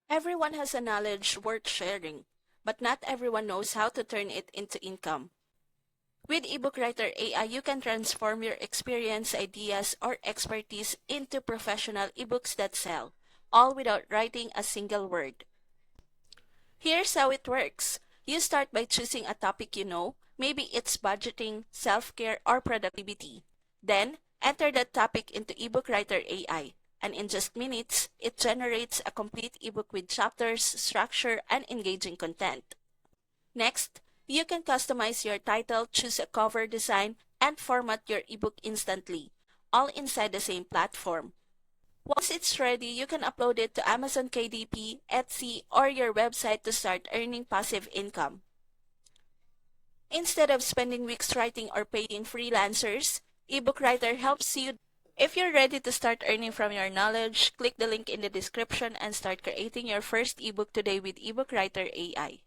Everyone has a knowledge worth sharing, but not everyone knows how to turn it into income. With EbookWriter AI, you can transform your experience, ideas, or expertise into professional ebooks that sell, all without writing a single word. Here's how it works. You start by choosing a topic you know, maybe it's budgeting, self-care, or productivity. Then, enter that topic into EbookWriter AI, and in just minutes, it generates a complete ebook with chapters, structure, and engaging content. Next, you can customize your title, choose a cover design, and format your ebook instantly, all inside the same platform. Once it's ready, you can upload it to Amazon KDP, Etsy, or your website to start earning passive income. Instead of spending weeks writing or paying freelancers, EbookWriter helps you. If you're ready to start earning from your knowledge, click the link in the description and start creating your first ebook today with EbookWriter AI.